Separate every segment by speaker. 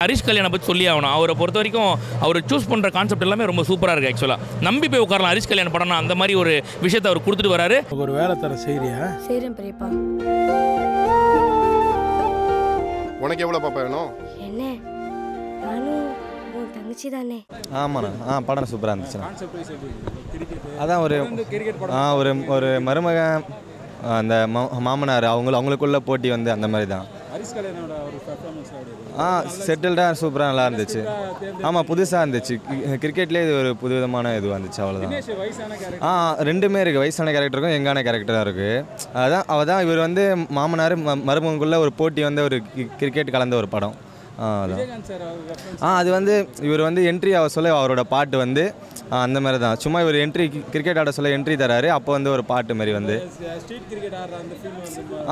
Speaker 1: ஹரிஷ் கல்யாணம் பற்றி சொல்லி ஆகணும். அவரை பொறுத்த வரைக்கும் அவர் சூஸ் பண்ணுற கான்செப்ட் எல்லாமே ரொம்ப சூப்பராக இருக்குது. ஆக்சுவலாக நம்பி போய் உட்காரலாம். ஹரிஷ் கல்யாணம் படம்னா அந்த மாதிரி ஒரு விஷயத்தை அவர் கொடுத்துட்டு வராரு.
Speaker 2: ஒரு வேலை தர செய்றியா?
Speaker 3: செய்கிறேன் பெரியப்பா.
Speaker 4: உனக்கு எவ்வளோ பாப்பா வேணும்?
Speaker 3: என்ன நானும் உன் தங்கச்சி தானே.
Speaker 5: ஆமாண்ணா. படம் சூப்பராக இருந்துச்சுண்ணா. அதான் ஒரு ஒரு மருமகன் அந்த மாமனார் அவங்களுக்குள்ள போட்டி வந்து அந்த மாதிரி தான். செட்டில்டாக சூப்பராக நல்லா இருந்துச்சு. ஆமாம், புதுசாக இருந்துச்சு. கிரிக்கெட்லேயே இது ஒரு புது விதமான இது வந்துச்சு, அவ்வளோதான். ரெண்டுமே இருக்குது. வயசான கேரக்டருக்கும் யங்கான கேரக்டராக இருக்குது. அவதான் இவர் வந்து மாமனார் மருமகனுக்குள்ள ஒரு போட்டி வந்து ஒரு கிரிக்கெட் கலந்த ஒரு படம். அது வந்து இவர் வந்து என்ட்ரி ஆக சொல்ல அவரோட பாட்டு வந்து அந்த மாதிரி தான். சும்மா இவர் என்ட்ரி கிரிக்கெட் ஆட சொல்ல என்ட்ரி தராரு. அப்போ வந்து ஒரு பாட்டு மாதிரி வந்து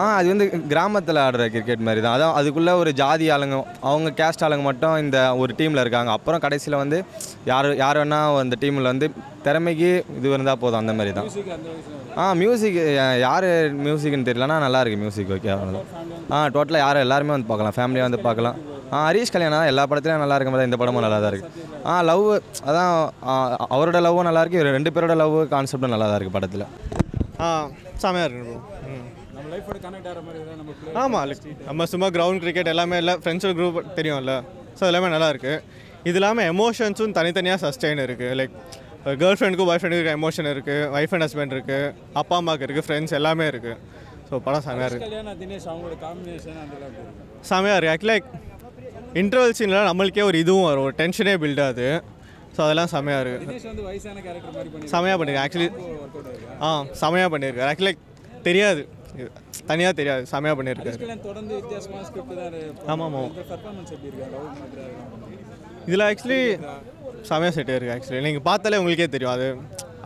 Speaker 5: அது வந்து கிராமத்தில் ஆடுற கிரிக்கெட் மாதிரி தான். அதான் அதுக்குள்ளே ஒரு ஜாதி ஆளுங்க, அவங்க கேஸ்ட் ஆளுங்க மட்டும் இந்த ஒரு டீமில் இருக்காங்க. அப்புறம் கடைசியில் வந்து யார் வேணால் அந்த டீமில் வந்து திறமைக்கு இது இருந்தால் போதும், அந்த மாதிரி தான். மியூசிக் யார் மியூசிக்னு தெரியலனா நல்லாயிருக்கு மியூசிக். ஓகே, அவ்வளோதான். டோட்டலாக எல்லாருமே வந்து பார்க்கலாம், ஃபேமிலியாக வந்து பார்க்கலாம். ஹரிஷ் கல்யாணம் எல்லா படத்துலையும் நல்லா இருக்கும் போது இந்த படமும் நல்லா தான் இருக்குது. லவ் அதான் அவரோட லவ்வும் நல்லாயிருக்கு, இவர் ரெண்டு பேரோட லவ் கான்செப்டும் நல்லா தான் இருக்குது படத்தில்.
Speaker 6: செமையாக இருக்கு. ஆமாம், நம்ம சும்மா கிரவுண்ட் கிரிக்கெட் எல்லாமே இல்லை, ஃப்ரெண்ட்ஸோட குரூப் தெரியும்ல, ஸோ எல்லாமே நல்லாயிருக்கு. இது இல்லாமல் எமோஷன்ஸும் தனித்தனியாக சஸ்டெயின் இருக்குது. லைக் கேர்ள் ஃப்ரெண்டுக்கும் பாய் ஃப்ரெண்டுக்கு எமோஷன் இருக்குது, ஒய்ஃப் அண்ட் ஹஸ்பண்ட் இருக்குது, அப்பா அம்மாவுக்கு இருக்குது, ஃப்ரெண்ட்ஸ் எல்லாமே இருக்குது. ஸோ படம் செமையாக இருக்குது. செமையாக இருக்குது. ஆக்சுவலி லைக் இன்டர்வல் சீன்லாம் நம்மளுக்கே ஒரு இதுவும் வரும், ஒரு டென்ஷனே பில்ட் ஆகுது. ஸோ அதெல்லாம் செமையாக இருக்குது. செமையாக பண்ணியிருக்கேன் ஆக்சுவலி. செமையாக பண்ணியிருக்காரு. ஆக்சுவலி லைக் தெரியாது, தனியாக தெரியாது, செமையாக பண்ணியிருக்காரு. ஆமாம் ஆமாம். இதில் ஆக்சுவலி செமையாக செட்டாக இருக்குது. ஆக்சுவலி நீங்கள் பார்த்தாலே உங்களுக்கே தெரியும், அது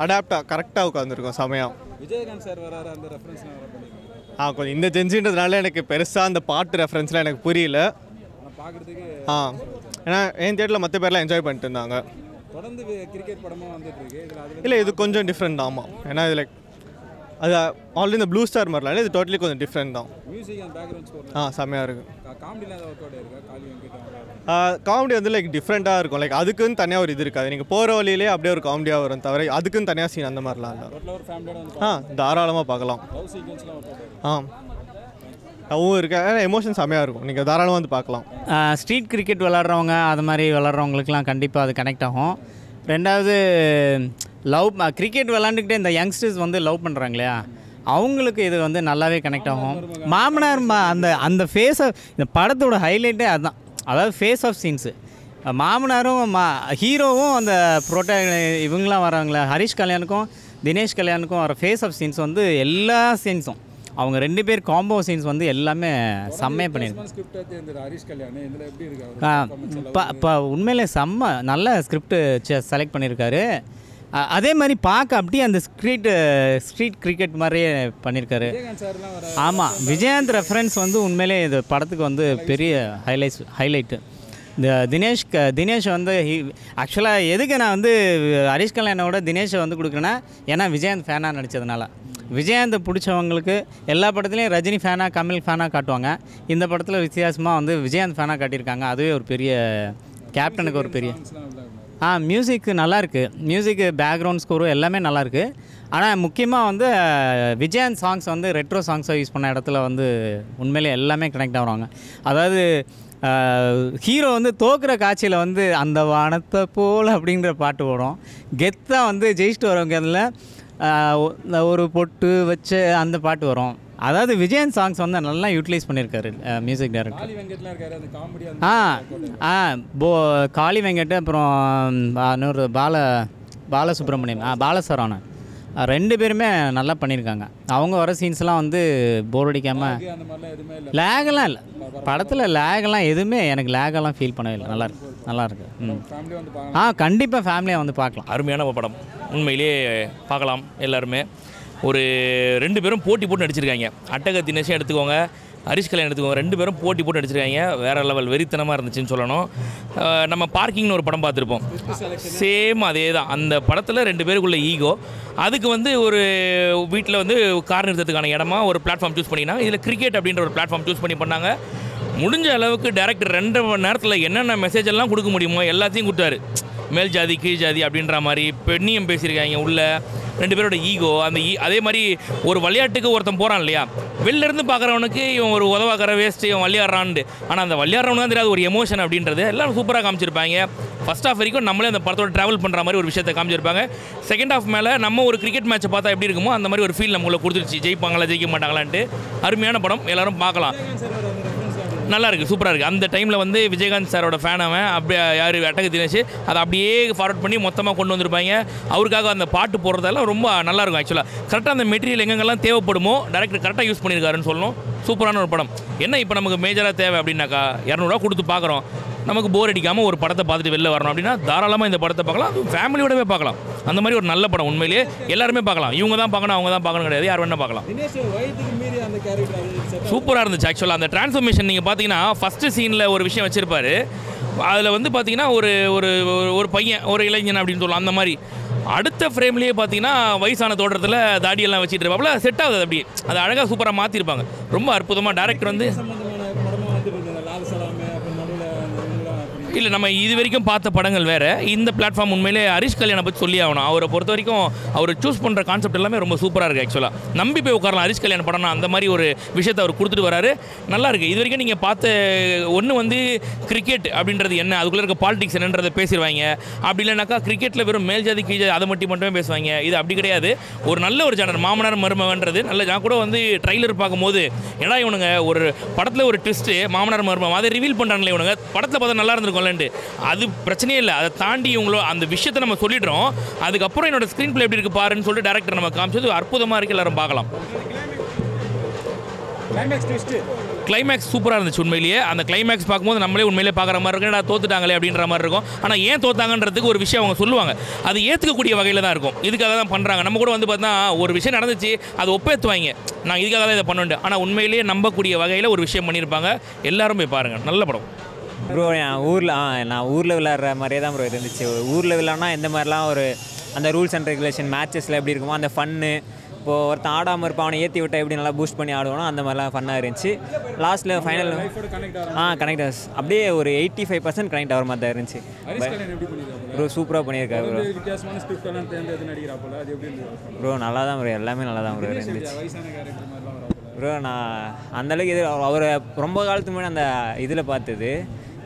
Speaker 6: அடாப்டாக கரெக்டாக உட்காந்துருக்கும் செமையாக. விஜயகாந்த் சார் வராரு, அந்த ரெஃபரன்ஸ் கொஞ்சம் இந்த ஜென்ஸின்றதுனால எனக்கு பெருசாக அந்த பாட்டு ரெஃபரன்ஸ்லாம் எனக்கு புரியல. ஏன்னா என் தியேட்டரில் மற்ற பேர்லாம் என்ஜாய் பண்ணிட்டு இருந்தாங்க. தொடர்ந்து கிரிக்கெட் படமாக வந்துட்டு இருக்கு. இல்லை, இது கொஞ்சம் டிஃப்ரெண்ட். ஆமாம், ஏன்னா இது லைக் அது ஆல்ரெடி இந்த ப்ளூ ஸ்டார் மாதிரிலாம், இது டோட்டலி கொஞ்சம் டிஃப்ரெண்ட் தான். மியூசிக் அண்ட் பேக்ரவுண்ட் செம்மையாக இருக்குது. காமெடி வந்து லைக் டிஃப்ரெண்ட்டாக இருக்கும். லைக் அதுக்குன்னு தனியாக ஒரு இது இருக்காது. நீங்கள் போகிற வழியிலே அப்படியே ஒரு காமெடியாக வரும், தவிர அதுக்குன்னு தனியாக சீன் அந்த மாதிரிலாம் இல்லை. தாராளமாக பார்க்கலாம். அதுவும் இருக்கு, எமோஷன் செம்மையாக இருக்கும். நீங்கள் தாராளமாக வந்து பார்க்கலாம்.
Speaker 7: ஸ்ட்ரீட் கிரிக்கெட் விளாட்றவங்க அது மாதிரி விளாட்றவங்களுக்குலாம் கண்டிப்பாக அது கனெக்ட் ஆகும். ரெண்டாவது லவ் கிரிக்கெட் விளாண்டுக்கிட்டே இந்த யங்ஸ்டர்ஸ் வந்து லவ் பண்ணுறாங்க இல்லையா, அவங்களுக்கு இது வந்து நல்லாவே கனெக்ட் ஆகும். மாமனார் அந்த ஃபேஸ் ஆஃப் இந்த படத்தோட ஹைலைட்டே அதுதான். அதாவது ஃபேஸ் ஆஃப் சீன்ஸு, மாமனாரும் ஹீரோவும் அந்த இவங்களாம் வராங்களே, ஹரிஷ் கல்யாணுக்கும் தினேஷ் கல்யாணுக்கும் வர ஃபேஸ் ஆஃப் சீன்ஸ் வந்து எல்லா சீன்ஸும் அவங்க ரெண்டு பேர் காம்போ சீன்ஸ் வந்து எல்லாமே செம்மையாக பண்ணியிருக்காங்க. இப்போ உண்மையிலே செம்ம நல்ல ஸ்கிரிப்ட் செலக்ட் பண்ணியிருக்காரு. அதே மாதிரி பார்க்க அப்படியே அந்த ஸ்ட்ரீட் கிரிக்கெட் மாதிரியே பண்ணியிருக்காரு. ஆமாம், விஜயகாந்த் ரெஃபரன்ஸ் வந்து உண்மையிலே இது படத்துக்கு வந்து பெரிய ஹைலைட்டு. இந்த தினேஷ் வந்து ஆக்சுவலாக எதுக்கு நான் வந்து ஹரிஷ் கல்யாணோட தினேஷை வந்து கொடுக்குறேன்னா, ஏன்னா விஜயகாந்த் ஃபேனாக நடித்ததுனால. விஜயகாந்தை பிடிச்சவங்களுக்கு எல்லா படத்துலேயும் ரஜினி ஃபேனாக கமல் ஃபேனாக காட்டுவாங்க. இந்த படத்தில் வித்தியாசமாக வந்து விஜயகாந்த் ஃபேனாக காட்டியிருக்காங்க. அதுவே ஒரு பெரிய கேப்டனுக்கு ஒரு பெரிய மியூசிக் நல்லாயிருக்கு. மியூசிக்கு பேக்ரவுண்ட் ஸ்கோரும் எல்லாமே நல்லாயிருக்கு. ஆனால் முக்கியமாக வந்து விஜயகாந்த் சாங்ஸ் வந்து ரெட்ரோ சாங்ஸாக யூஸ் பண்ண இடத்துல வந்து உண்மையிலே எல்லாமே கனெக்ட் ஆகுறாங்க. அதாவது ஹீரோ வந்து தோக்குற காட்சியில் வந்து அந்த வானத்தை போல் அப்படிங்கிற பாட்டு வரும். கெத்தாக வந்து ஜெயிச்சுட்டு வரவங்க அதில் ஒரு பொட்டு வச்ச அந்த பாட்டு வரும். அதாவது விஜயன் சாங்ஸ் வந்து நல்லா யூட்டிலைஸ் பண்ணியிருக்காரு மியூசிக் டைரக்டர். காளி வெங்கட், அப்புறம் இன்னொரு பாலசுப்ரமணியம், பாலசரவணன், ரெண்டு பேருமே நல்லா பண்ணியிருக்காங்க. அவங்க வர சீன்ஸ்லாம் வந்து போர் அடிக்காமல், லேகெல்லாம் இல்லை படத்தில், லேகெல்லாம் எதுவுமே எனக்கு லேகெல்லாம் ஃபீல் பண்ணவே இல்லை. நல்லாயிருக்கு. கண்டிப்பாக ஃபேமிலியாக வந்து பார்க்கலாம்.
Speaker 1: அருமையான படம், உண்மையிலே பார்க்கலாம் எல்லாருமே. ஒரு ரெண்டு பேரும் போட்டி போட்டு நடிச்சிருக்காங்க. அட்டக தினேஷும் எடுத்துக்கோங்க, ஹரிஷ் கல்யாணம் எடுத்துக்கோங்க, ரெண்டு பேரும் போட்டி போட்டு நடிச்சிருக்காங்க. வேறு லெவல் வெறித்தனமாக இருந்துச்சுன்னு சொல்லணும். நம்ம பார்க்கிங்னு ஒரு படம் பார்த்துருப்போம், சேம் அதே தான். அந்த படத்தில் ரெண்டு பேருக்குள்ள ஈகோ, அதுக்கு வந்து ஒரு வீட்டில் வந்து கார் நிறுத்தத்துக்கான இடமா ஒரு பிளாட்ஃபார்ம் சூஸ் பண்ணிங்கன்னா, இதில் கிரிக்கெட் அப்படின்ற ஒரு பிளாட்ஃபார்ம் சூஸ் பண்ணி பண்ணாங்க. முடிஞ்ச அளவுக்கு டேரக்டர் 2 மணி நேரத்தில் என்னென்ன மெசேஜ் எல்லாம் கொடுக்க முடியுமோ எல்லாத்தையும் கொடுத்தாரு. மேல் ஜாதி கீழ் ஜாதி அப்படின்ற மாதிரி பெண்ணியம் பேசியிருக்காங்க உள்ள 2 பேரோட ஈகோ. அந்த அதே மாதிரி ஒரு விளையாட்டுக்கு ஒருத்தன் போகிறான் இல்லையா, வெளிலேருந்து பார்க்குறவனுக்கு இவன் ஒரு உதவாக்கிற வேஸ்ட்டு, இவன் விளையாடுறான்னு. ஆனால் அந்த விளையாடுறவனு தான் தெரியாது ஒரு எமோஷன் அப்படின்றது. எல்லாம் சூப்பராக காமிச்சிருப்பாங்க. ஃபர்ஸ்ட் ஹாஃப் வரைக்கும் நம்மளே அந்த படத்தோட ட்ராவல் பண்ணுற மாதிரி ஒரு விஷயத்தை காமிச்சிருப்பாங்க. செகண்ட் ஹாஃப் மேலே நம்ம ஒரு கிரிக்கெட் மேட்ச்சை பார்த்தா எப்படி இருக்குமோ அந்த மாதிரி ஒரு ஃபீல் நம்மளை கொடுத்துருச்சு. ஜெயிப்பாங்களா ஜெயிக்க மாட்டாங்களான்ட்டு. அருமையான படம், எல்லோரும் பார்க்கலாம். நல்லா இருக்குது, சூப்பராக இருக்குது. அந்த டைமில் வந்து விஜயகாந்த் சாரோட ஃபேன் அவன், அப்படியே யார் அட்டக தினேஷ் அதை அப்படியே ஃபார்வர்ட் பண்ணி மொத்தமாக கொண்டு வந்திருப்பாங்க. அவருக்காக அந்த பாட்டு போடுறதெல்லாம் ரொம்ப நல்லாயிருக்கும். ஆக்சுவலாக கரெக்டாக அந்த மெட்டீரியல் எங்கெங்கெல்லாம் தேவைப்படுமோ டேரக்டர் கரெக்டாக யூஸ் பண்ணியிருக்காருன்னு சொல்லணும். சூப்பரான ஒரு படம். என்ன இப்போ நமக்கு மேஜராக தேவை அப்படின்னாக்கா 200 ரூபா கொடுத்து பார்க்குறோம், நமக்கு போர் அடிக்காமல் ஒரு படத்தை பார்த்துட்டு வெளில வரணும் அப்படின்னா தாராளமாக இந்த படத்தை பார்க்கலாம். ஃபேமிலியோடவே பார்க்கலாம். அந்த மாதிரி ஒரு நல்ல படம். உண்மையிலேயே எல்லாருமே பார்க்கலாம். இவங்க தான் பார்க்கணும் அவங்க தான் பார்க்கணும் கிடையாது, யார் வேணால் பார்க்கலாம். சூப்பராக இருந்துச்சு. ஆக்சுவலாக அந்த டிரான்ஸ்ஃபர்மேஷன் நீங்கள் பார்த்தீங்கன்னா ஃபஸ்ட்டு சீனில் ஒரு விஷயம் வச்சுருப்பாரு. அதில் வந்து பார்த்தீங்கன்னா ஒரு ஒரு ஒரு பையன் ஒரு இளைஞன் அப்படின்னு சொல்லலாம். அந்த மாதிரி அடுத்த ஃப்ரேம்லேயே பார்த்தீங்கன்னா வயசான தோற்றத்தில் தாடியெல்லாம் வச்சுட்டு இருப்பாப்புல. செட் ஆகுது அப்படியே. அது அழகாக சூப்பராக மாற்றிருப்பாங்க. ரொம்ப அற்புதமாக டேரக்டர் வந்து இல்லை நம்ம இது வரைக்கும் பார்த்த படங்கள் வேறு. இந்த பிளாட்ஃபார்ம் உண்மையிலே ஹரிஷ் கல்யாணை பற்றி சொல்லி ஆகணும். அவரை பொறுத்த வரைக்கும் அவர் சூஸ் பண்ணுற கான்செப்ட் எல்லாமே ரொம்ப சூப்பராக இருக்குது. ஆக்சுவலாக நம்பி போய் உட்காரலாம். ஹரிஷ் கல்யாண் படம்னா அந்த மாதிரி ஒரு விஷயத்தை அவர் கொடுத்துட்டு வராரு. நல்லா இருக்குது. இது வரைக்கும் நீங்கள் பார்த்த ஒன்று வந்து கிரிக்கெட் அப்படின்றது என்ன, அதுக்குள்ளே இருக்க பாலிடிக்ஸ் என்னன்றதை பேசிடுவாங்க. அப்படி இல்லைனாக்கா கிரிக்கெட்டில் வெறும் மேல் ஜாதி கீழ் ஜாதி அதை மட்டுமே பேசுவாங்க. இது அப்படி கிடையாது. ஒரு நல்ல ஒரு ஜானர் மாமனார் மருமகன்றது நல்ல. நான் கூட வந்து ட்ரைலர் பார்க்கும்போது ஏன்னா இவனுங்க ஒரு படத்தில் ஒரு ட்விஸ்ட்டு மாமனார் மருமகன் அதை ரிவீல் பண்ணுறாங்களே இவனுங்க படத்தில் பார்த்தா நல்லா இருந்திருக்கும். அது பிரச்சனையே இல்லை. அதை தாண்டி இவங்களோ அந்த விஷயத்தை நம்ம சொல்லிடுறோம். அதுக்கப்புறம் என்னோட ஸ்க்ரீன் பிளே எப்படி இருக்கு பாருன்னு சொல்லிட்டு டேரக்டர் நம்ம காமிச்சது அற்புதமாக இருக்குது. எல்லாரும் பார்க்கலாம். கிளைமேக்ஸ் சூப்பராக இருந்துச்சு. உண்மையிலேயே அந்த கிளைமேக்ஸ் பார்க்கும்போது நம்மளே உண்மையிலே பார்க்குற மாதிரி இருக்கும். நான் தோத்துட்டாங்களே அப்படின்ற மாதிரி இருக்கும். ஆனால் ஏன் தோத்தாங்கன்றதுக்கு ஒரு விஷயம் அவங்க சொல்லுவாங்க. அது ஏற்றுக்கக்கூடிய வகையில் தான் இருக்கும். இதுக்காக தான் பண்ணுறாங்க. நம்ம கூட வந்து பார்த்தா ஒரு விஷயம் நடந்துச்சு அதை ஒப்பேற்றுவாங்க, நான் இதுக்காக தான் இதை பண்ணுவேன். ஆனால் உண்மையிலேயே நம்பக்கூடிய வகையில் ஒரு விஷயம் பண்ணியிருப்பாங்க. எல்லாரும் போய் பாருங்கள். நல்ல படம்.
Speaker 2: ப்ரோ நான் ஊரில் விளையாடுற மாதிரியே தான் ப்ரோ இருந்துச்சு. ஊரில் விளையாடினா எந்த மாதிரிலாம் ஒரு அந்த ரூல்ஸ் அண்ட் ரெகுலேஷன் மேட்சஸில் எப்படி இருக்குமோ அந்த ஃபன்னு, இப்போது ஒருத்தன் ஆடாமல் இருப்பான் அவனை ஏற்றி விட்டால் எப்படி நல்லா பூஸ்ட் பண்ணி ஆடுவானோ அந்த மாதிரிலாம் ஃபன்னாக இருந்துச்சு. லாஸ்ட்டில் ஃபைனல் கனெக்ட் ஆகுது. அப்படியே ஒரு 85% கனெக்ட் ஆகிற மாதிரி தான் இருந்துச்சு. ப்ரோ சூப்பராக பண்ணியிருக்காரு ப்ரோ. ப்ரோ நல்லா தான் ப்ரோ, எல்லாமே நல்லா தான் ப்ரோ இருந்துச்சு ப்ரோ. நான் அந்தளவுக்கு இது அவரை ரொம்ப காலத்துக்கு முன்னாடி அந்த இதில் பார்த்தது,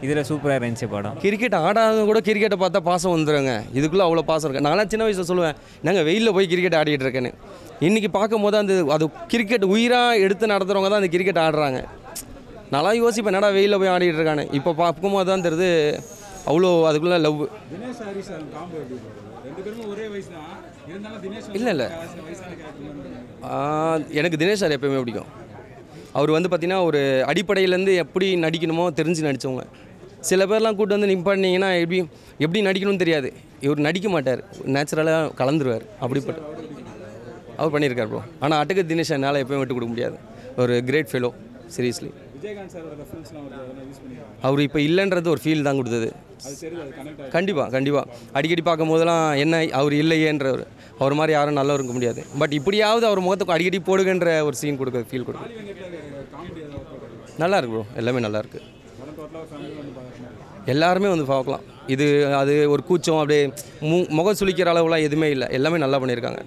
Speaker 2: இதில் சூப்பராக இருந்துச்சு படம்.
Speaker 8: கிரிக்கெட் ஆடாதவங்க கூட கிரிக்கெட்டை பார்த்தா பாசம் வந்துடுங்க. இதுக்குள்ளே அவ்வளோ பாசம் இருக்குது. நான்லாம் சின்ன வயசில் சொல்லுவேன், நாங்கள் வெயிலில் போய் கிரிக்கெட் ஆடிட்டு இருக்கேன்னு. இன்றைக்கி பார்க்கும்போது அது கிரிக்கெட் உயிராக எடுத்து நடத்துகிறவங்க தான் அந்த கிரிக்கெட் ஆடுறாங்க. நல்லா யோசிப்பேன், என்னடா வெயிலில் போய் ஆடிட்டு இருக்கானு. இப்போ பார்க்கும்போது தான் தெரியுது அவ்வளோ அதுக்குள்ளே லவ். இல்லை எனக்கு தினேஷ் சார் எப்போயுமே பிடிக்கும். அவர் வந்து பார்த்திங்கன்னா ஒரு அடிப்படையிலேருந்து எப்படி நடிக்கணுமோ தெரிஞ்சு நடித்தவங்க. சில பேர்லாம் கூப்பிட்டு வந்து நிப்பாட்டினீங்கன்னா எப்படி நடிக்கணும்னு தெரியாது. இவர் நடிக்க மாட்டார், நேச்சுரலாக கலந்துருவார். அப்படிப்பட்ட அவர் பண்ணியிருக்கார் ப்ரோ. ஆனால் அட்டக தினேஷ் என்னால் எப்போயும் விட்டு கொடுக்க முடியாது. ஒரு கிரேட் ஃபெலோ, சீரியஸ்லி. அவர் இப்போ இல்லைன்றது ஒரு ஃபீல் தான் கொடுத்தது. கண்டிப்பாக அடிக்கடி பார்க்கும் போதெல்லாம் என்ன அவர் இல்லையேன்றவர், அவர் மாதிரி யாரும் நல்லா இருக்க முடியாது. பட் இப்படியாவது அவர் முகத்துக்கு அடிக்கடி போடுகின்ற ஒரு சீன் கொடுக்குது, ஃபீல் கொடுக்குது. நல்லா இருக்கு ப்ரோ, எல்லாமே நல்லா இருக்குது. எல்லாருமே வந்து பார்க்கலாம். அது ஒரு கூச்சம் அப்படியே முகம் சுளிக்கிற அளவுலாம் எதுவுமே இல்லை. எல்லாமே நல்லா பண்ணியிருக்காங்க.